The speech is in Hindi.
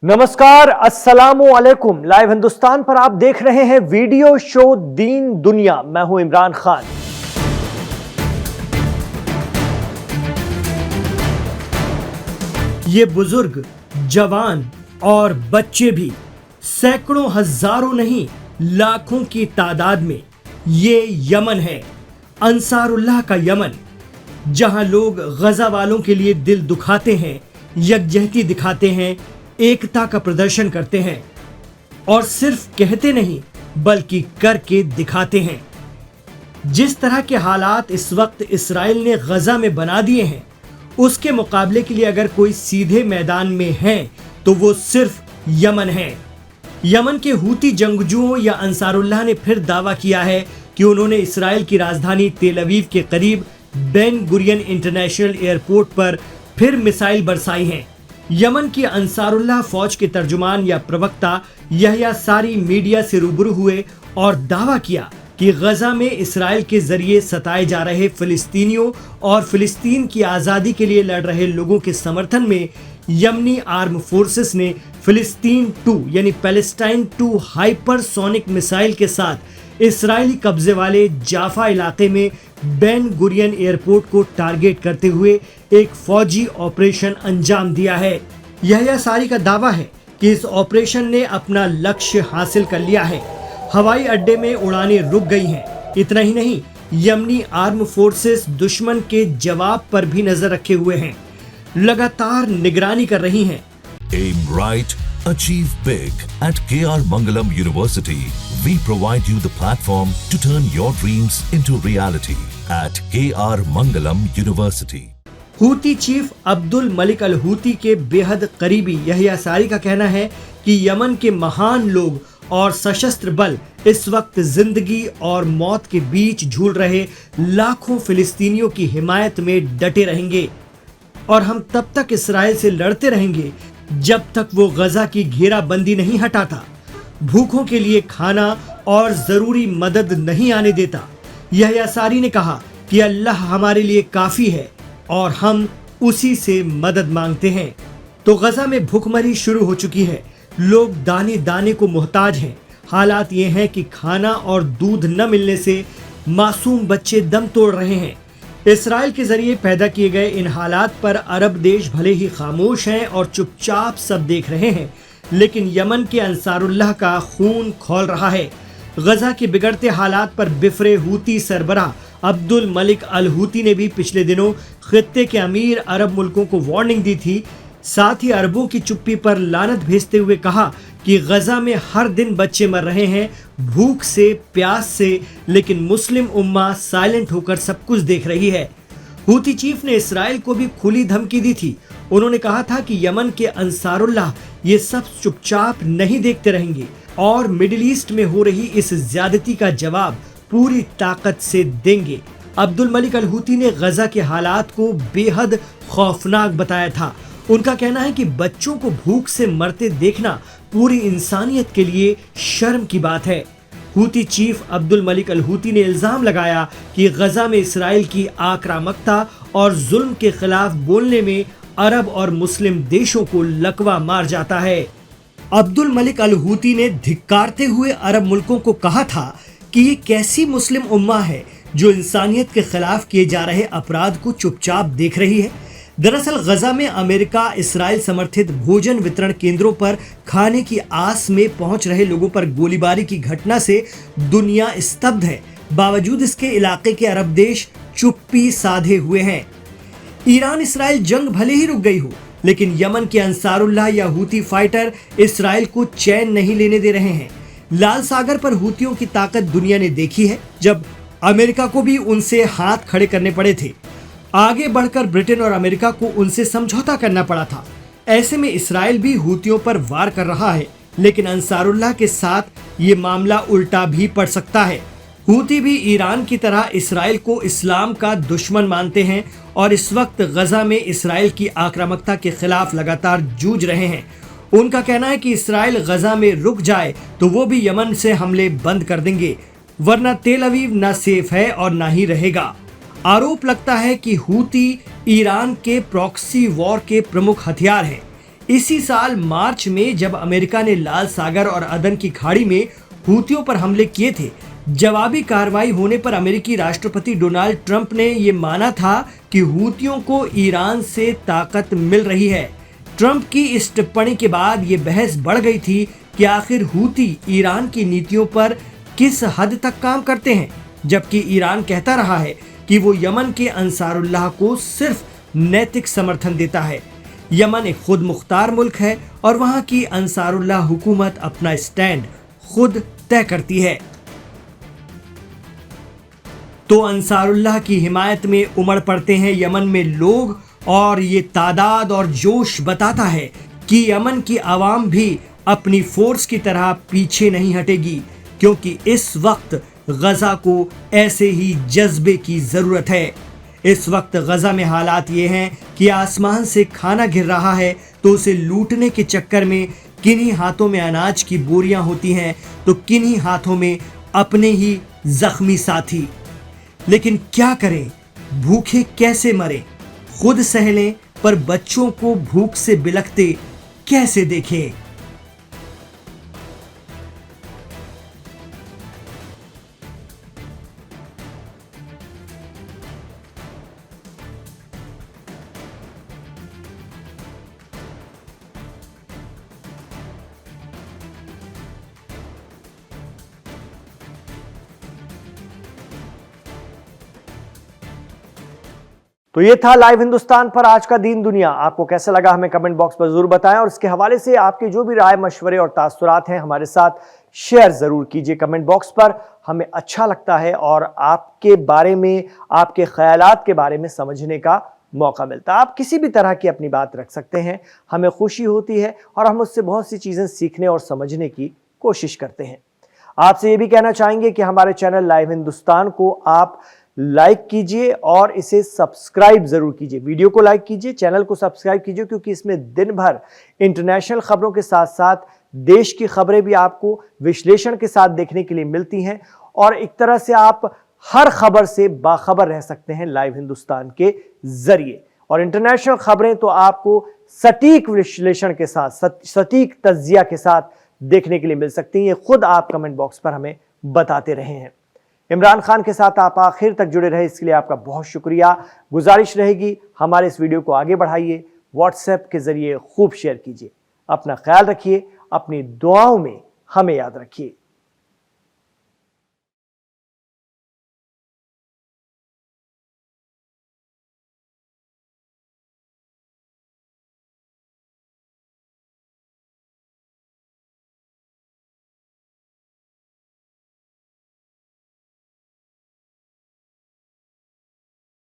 नमस्कार, अस्सलामु अलैकुम। लाइव हिंदुस्तान पर आप देख रहे हैं वीडियो शो दीन दुनिया। मैं हूं इमरान खान। ये बुजुर्ग, जवान और बच्चे भी सैकड़ों हजारों नहीं लाखों की तादाद में ये यमन है, अंसारुल्लाह का यमन, जहां लोग गजा वालों के लिए दिल दुखाते हैं, यकजहती दिखाते हैं, एकता का प्रदर्शन करते हैं और सिर्फ कहते नहीं बल्कि करके दिखाते हैं। जिस तरह के हालात इस वक्त इस्राइल ने गजा में बना दिए हैं, उसके मुकाबले के लिए अगर कोई सीधे मैदान में है तो वो सिर्फ यमन है। यमन के हूती जंगजुओं या अंसारुल्लाह ने फिर दावा किया है कि उन्होंने इस्राइल की राजधानी तेल अवीव के करीब बेन गुरियन इंटरनेशनल एयरपोर्ट पर फिर मिसाइल बरसाई हैं। यमन की अंसारुल्लाह फौज के तर्जुमान या प्रवक्ता यहया सारी मीडिया से रूबरू हुए और दावा किया कि गजा में इस्राइल के जरिए सताए जा रहे फिलिस्तीनियों और फिलिस्तीन की आज़ादी के लिए लड़ रहे लोगों के समर्थन में यमनी आर्म फोर्सेस ने फिलिस्तीन 2 यानी पैलेस्टाइन 2 हाइपरसोनिक मिसाइल के साथ इस्राइली कब्जे वाले जाफा इलाके में बेन गुरियन एयरपोर्ट को टारगेट करते हुए एक फौजी ऑपरेशन अंजाम दिया है। यहया सारी का दावा है कि इस ऑपरेशन ने अपना लक्ष्य हासिल कर लिया है। हवाई अड्डे में उड़ानें रुक गई हैं। इतना ही नहीं, यमनी आर्म फोर्सेस दुश्मन के जवाब पर भी नजर रखे हुए हैं, लगातार निगरानी कर रही हैं। Aim right, achieve big. At KR Mangalam University, we provide you the platform to turn your dreams into reality. At KR Mangalam University. Houthi chief Abdul Malik al Houthi के बेहद करीबी यहया सारी का कहना है कि यमन के महान लोग और सशस्त्र बल इस वक्त जिंदगी और मौत के बीच झूल रहे लाखों फिलिस्तीनियों की हिमायत में डटे रहेंगे और हम तब तक इस्राइल से लड़ते रहेंगे जब तक वो गजा की घेराबंदी नहीं हटाता, भूखों के लिए खाना और जरूरी मदद नहीं आने देता। यहया सारी ने कहा कि अल्लाह हमारे लिए काफी है और हम उसी से मदद मांगते हैं। तो गजा में भूखमरी शुरू हो चुकी है। लोग दाने दाने को मोहताज हैं। हालात ये हैं कि खाना और दूध न मिलने से मासूम बच्चे दम तोड़ रहे हैं। इस्राइल के जरिए पैदा किए गए इन हालात पर अरब देश भले ही खामोश हैं और चुपचाप सब देख रहे हैं, लेकिन यमन के अंसारुल्लाह का खून खौल रहा है। गजा के बिगड़ते हालात पर बिफरे Houthi सरबराह Abdul Malik al Houthi ने भी पिछले दिनों खित्ते के अमीर अरब मुल्कों को वार्निंग दी थी। साथ ही अरबों की चुप्पी पर लानत भेजते हुए कहा कि गजा में हर दिन बच्चे मर रहे हैं भूख से, प्यास से, लेकिन मुस्लिम उम्मा साइलेंट होकर सब कुछ देख रही है। हूती चीफ ने इस्राइल को भी खुली धमकी दी थी। उन्होंने कहा था कि यमन के अंसारुल्लाह ये सब चुपचाप नहीं देखते रहेंगे और मिडिल ईस्ट में हो रही इस ज्यादती का जवाब पूरी ताकत से देंगे। अब्दुल मलिक अल हूती ने गजा के हालात को बेहद खौफनाक बताया था। उनका कहना है कि बच्चों को भूख से मरते देखना पूरी इंसानियत के लिए शर्म की बात है। Houthi chief Abdul Malik al Houthi ने इल्जाम लगाया कि गजा में इस्राइल की आक्रामकता और जुल्म के खिलाफ बोलने में अरब और मुस्लिम देशों को लकवा मार जाता है। अब्दुल मलिक अल हूती ने धिक्कारते हुए अरब मुल्कों को कहा था कि ये कैसी मुस्लिम उम्मा है जो इंसानियत के खिलाफ किए जा रहे अपराध को चुपचाप देख रही है। दरअसल गजा में अमेरिका इस्राइल समर्थित भोजन वितरण केंद्रों पर खाने की आस में पहुंच रहे लोगों पर गोलीबारी की घटना से दुनिया स्तब्ध है। बावजूद इसके इलाके के अरब देश चुप्पी साधे हुए हैं। ईरान इस्राइल जंग भले ही रुक गई हो, लेकिन यमन के अंसारुल्लाह या हूती फाइटर इस्राइल को चैन नहीं लेने दे रहे हैं। लाल सागर पर हूतियों की ताकत दुनिया ने देखी है, जब अमेरिका को भी उनसे हाथ खड़े करने पड़े थे। आगे बढ़कर ब्रिटेन और अमेरिका को उनसे समझौता करना पड़ा था। ऐसे में इस्राइल भी हूतियों पर वार कर रहा है, लेकिन अंसारुल्लाह के साथ ये मामला उल्टा भी पड़ सकता है। हूती भी ईरान की तरह इस्राइल को इस्लाम का दुश्मन मानते हैं और इस वक्त गजा में इस्राइल की आक्रामकता के खिलाफ लगातार जूझ रहे हैं। उनका कहना है कि इस्राइल गजा में रुक जाए तो वो भी यमन से हमले बंद कर देंगे, वरना तेल अवीव न सेफ है और न ही रहेगा। आरोप लगता है कि हूती ईरान के प्रॉक्सी वॉर के प्रमुख हथियार हैं। इसी साल मार्च में जब अमेरिका ने लाल सागर और अदन की खाड़ी में हूतियों पर हमले किए थे, जवाबी कार्रवाई होने पर अमेरिकी राष्ट्रपति डोनाल्ड ट्रंप ने ये माना था कि हूतियों को ईरान से ताकत मिल रही है। ट्रंप की इस टिप्पणी के बाद ये बहस बढ़ गई थी कि आखिर हूती ईरान की नीतियों पर किस हद तक काम करते हैं, जबकि ईरान कहता रहा है कि वो यमन के अंसारुल्लाह को सिर्फ नैतिक समर्थन देता है। यमन एक खुद मुख्तार मुल्क है और वहां की अंसारुल्लाह हुकूमत अपना स्टैंड खुद तय करती है। तो अंसारुल्लाह की हिमायत में उमड़ पड़ते हैं यमन में लोग और ये तादाद और जोश बताता है कि यमन की आवाम भी अपनी फोर्स की तरह पीछे नहीं हटेगी, क्योंकि इस वक्त गजा को ऐसे ही जज्बे की जरूरत है। इस वक्त गजा में हालात ये हैं कि आसमान से खाना गिर रहा है तो उसे लूटने के चक्कर में किन्हीं हाथों में अनाज की बोरियां होती हैं तो किन्हीं हाथों में अपने ही जख्मी साथी। लेकिन क्या करें, भूखे कैसे मरे, खुद सह लें पर बच्चों को भूख से बिलखते कैसे देखें। तो ये था लाइव हिंदुस्तान पर आज का दीन दुनिया। आपको कैसा लगा हमें कमेंट बॉक्स पर जरूर बताएं और इसके हवाले से आपके जो भी राय मशवरे और तासुरात हैं हमारे साथ शेयर जरूर कीजिए कमेंट बॉक्स पर। हमें अच्छा लगता है और आपके बारे में, आपके ख्यालात के बारे में समझने का मौका मिलता है। आप किसी भी तरह की अपनी बात रख सकते हैं, हमें खुशी होती है और हम उससे बहुत सी चीजें सीखने और समझने की कोशिश करते हैं। आपसे ये भी कहना चाहेंगे कि हमारे चैनल लाइव हिंदुस्तान को आप लाइक कीजिए और इसे सब्सक्राइब जरूर कीजिए। वीडियो को लाइक कीजिए, चैनल को सब्सक्राइब कीजिए, क्योंकि इसमें दिन भर इंटरनेशनल खबरों के साथ साथ देश की खबरें भी आपको विश्लेषण के साथ देखने के लिए मिलती हैं और एक तरह से आप हर खबर से बाखबर रह सकते हैं लाइव हिंदुस्तान के जरिए। और इंटरनेशनल खबरें तो आपको सटीक विश्लेषण के साथ, सटीक तज्जिया के साथ देखने के लिए मिल सकती हैं। ये खुद आप कमेंट बॉक्स पर हमें बताते रहे हैं। इमरान खान के साथ आप आखिर तक जुड़े रहे, इसके लिए आपका बहुत शुक्रिया। गुजारिश रहेगी हमारे इस वीडियो को आगे बढ़ाइए, व्हाट्सएप के जरिए खूब शेयर कीजिए। अपना ख्याल रखिए, अपनी दुआओं में हमें याद रखिए।